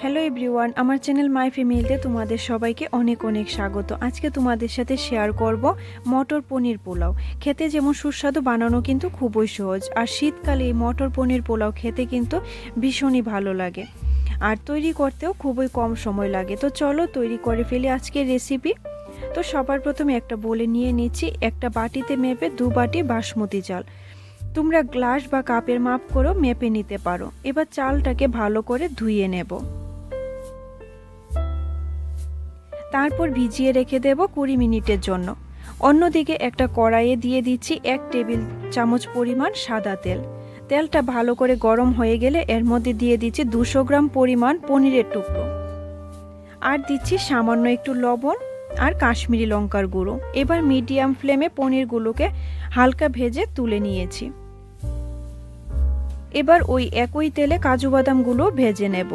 Hello everyone, আমার channel my ফ্যামিলিতে তোমাদের সবাইকে অনেক অনেক স্বাগত। আজকে তোমাদের সাথে শেয়ার করব মটর পনির পোলাও। খেতে যেমন সুস্বাদু, বানানো কিন্তু খুবই সহজ। আর শীতকালে এই মটর পনির পোলাও খেতে কিন্তু ভীষণই ভালো লাগে, আর তৈরি করতেও খুবই কম সময় লাগে। তো চলো তৈরি করে ফেলি আজকের রেসিপি। তো সবার প্রথমে একটা বলে নিয়ে নিচ্ছি, একটা বাটিতে মেপে 2 বাটি বাসমতি চাল। তোমরা গ্লাস বা কাপের মাপ করেও মেপে নিতে পারো। এবার চালটাকে ভালো করে ধুয়ে নেব, তারপর ভিজিয়ে রেখে দেব 20 মিনিটের জন্য। অন্যদিকে একটা কড়াইয়ে দিয়ে দিচ্ছি 1 টেবিল চামচ পরিমাণ সাদা তেল। তেলটা ভালো করে গরম হয়ে গেলে এর মধ্যে দিয়ে দিচ্ছি 200 গ্রাম পরিমাণ পনিরের টুকরো, আর দিচ্ছি সামান্য একটু লবণ আর কাশ্মীরি লঙ্কার গুঁড়ো। এবার মিডিয়াম ফ্লেমে পনিরগুলোকে হালকা ভেজে তুলে নিয়েছি। এবার ওই একই তেলে কাজু বাদামগুলো ভেজে নেব।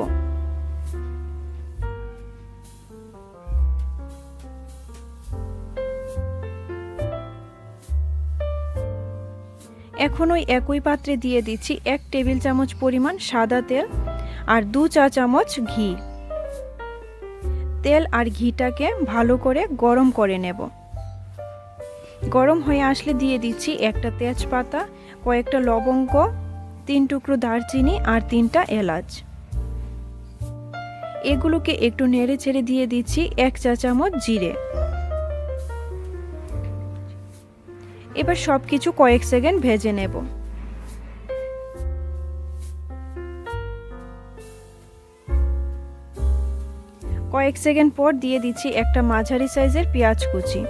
এখন ওই একই পাত্রে দিয়ে দিচ্ছি 1 টেবিল চামচ পরিমাণ সাদা তেল আর 2 চা চামচ ঘি। তেল আর ঘিটাকে ভালো করে গরম করে নেব। গরম হয়ে আসলে দিয়ে দিচ্ছি একটা তেজপাতা, কয়েকটা লবঙ্গ, 3 টুকরো দারচিনি আর 3টা এলাচ। এগুলোকে একটু নেড়ে চেড়ে দিয়ে দিচ্ছি 1 চা চামচ জিরে। এবার সবকিছু কয়েক সেকেন্ড ভেজে নেব। কয়েক সেকেন্ড পর দিয়ে দিচ্ছি একটা মাঝারি সাইজের পেঁয়াজ কুচি।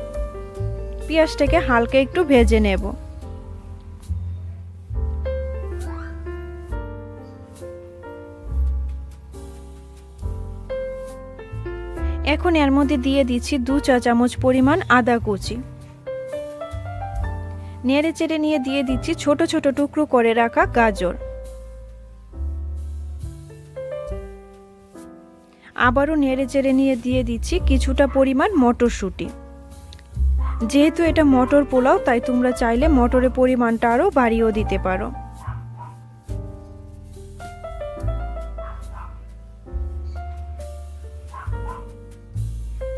পেঁয়াজটাকে হালকা একটু ভেজে নেব। এখন এর মধ্যে দিয়ে দিচ্ছি 2 চা চামচ পরিমাণ আদা কুচি। নেড়ে চেড়ে নিয়ে দিয়ে দিচ্ছি ছোট ছোট টুকরো করে রাখা গাজর। আবারও নেড়ে চেড়ে নিয়ে দিয়ে দিচ্ছি কিছুটা পরিমাণ মটরশুঁটি। যেহেতু এটা মটর পোলাও, তাই তোমরা চাইলে মটরের পরিমাণটা আরও বাড়িয়েও দিতে পারো।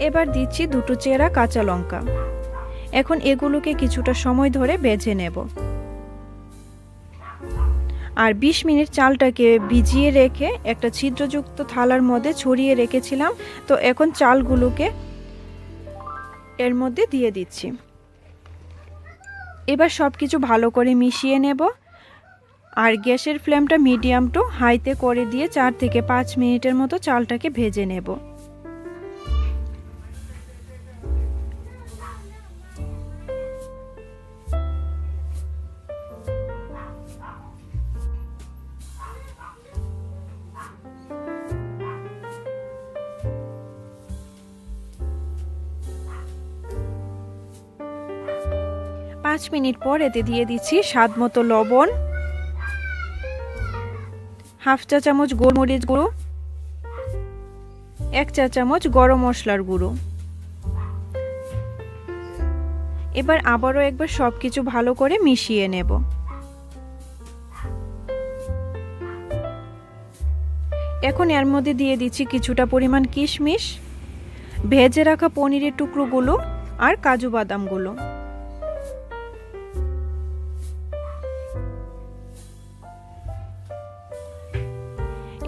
এবার দিচ্ছি 2টো চেরা কাঁচা লঙ্কা। এখন এগুলোকে কিছুটা সময় ধরে ভেজে নেব। আর 20 মিনিট চালটাকে ভিজিয়ে রেখে একটা ছিদ্রযুক্ত থালার মধ্যে ছড়িয়ে রেখেছিলাম। তো এখন চালগুলোকে এর মধ্যে দিয়ে দিচ্ছি। এবার সব কিছু ভালো করে মিশিয়ে নেব। আর গ্যাসের ফ্লেমটা মিডিয়াম টু হাইতে করে দিয়ে 4 থেকে 5 মিনিটের মতো চালটাকে ভেজে নেব। পাঁচ মিনিট পর এতে দিয়ে দিচ্ছি স্বাদ মতো লবণ, হাফ চা চামচ গোলমরিচ গুঁড়ো, 1 চা চামচ গরম মশলার গুঁড়ো। এবার আবারও একবার সবকিছু ভালো করে মিশিয়ে নেব। এখন এর মধ্যে দিয়ে দিচ্ছি কিছুটা পরিমাণ কিশমিশ, ভেজে রাখা পনিরের টুকরোগুলো আর কাজু বাদামগুলো।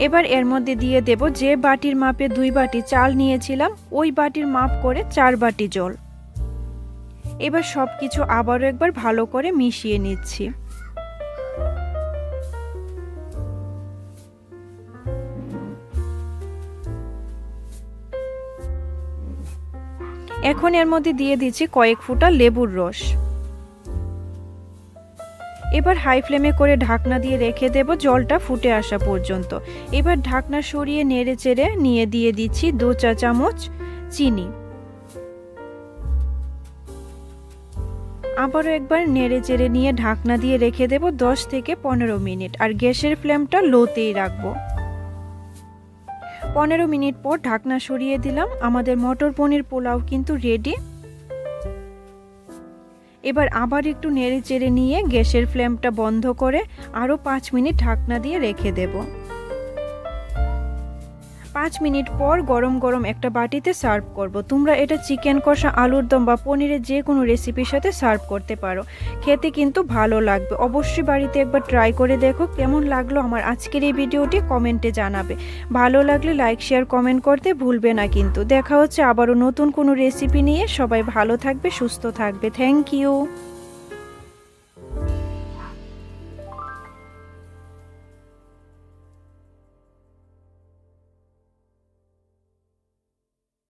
এবার এর মধ্যে দিয়ে দেব যে বাটির মাপে 2 বাটি চাল নিয়েছিলাম, ওই বাটির মাপ করে 4 বাটি জল। এবার সবকিছু আবারও একবার ভালো করে মিশিয়ে নিচ্ছি। এখন এর মধ্যে দিয়ে দিচ্ছি কয়েক ফোঁটা লেবুর রস। এবার হাই ফ্লেমে করে ঢাকনা দিয়ে রেখে দেব জলটা ফুটে আসা পর্যন্ত। এবার ঢাকনা সরিয়ে নেড়ে চেড়ে নিয়ে দিয়ে দিচ্ছি 2 চা চামচ চিনি। আবারও একবার নেড়ে চেড়ে নিয়ে ঢাকনা দিয়ে রেখে দেব 10 থেকে 15 মিনিট, আর গ্যাসের ফ্লেমটা লোতেই রাখবো। 15 মিনিট পর ঢাকনা সরিয়ে দিলাম। আমাদের মটর পনির পোলাও কিন্তু রেডি। এবার আবার একটু নেড়ে চেড়ে নিয়ে গ্যাসের ফ্লেমটা বন্ধ করে আরও 5 মিনিট ঢাকনা দিয়ে রেখে দেব। 5 মিনিট পর গরম গরম একটা বাটিতে সার্ভ করব। তোমরা এটা চিকেন কষা, আলুর দম বা পনিরের যে কোনো রেসিপির সাথে সার্ভ করতে পারো। খেতে কিন্তু ভালো লাগবে। অবশ্যই বাড়িতে একবার ট্রাই করে দেখো। কেমন লাগলো আমার আজকের এই ভিডিওটি কমেন্টে জানাবে। ভালো লাগলে লাইক, শেয়ার, কমেন্ট করতে ভুলবে না কিন্তু। দেখা হচ্ছে আবারও নতুন কোনো রেসিপি নিয়ে। সবাই ভালো থাকবে, সুস্থ থাকবে। Thank you.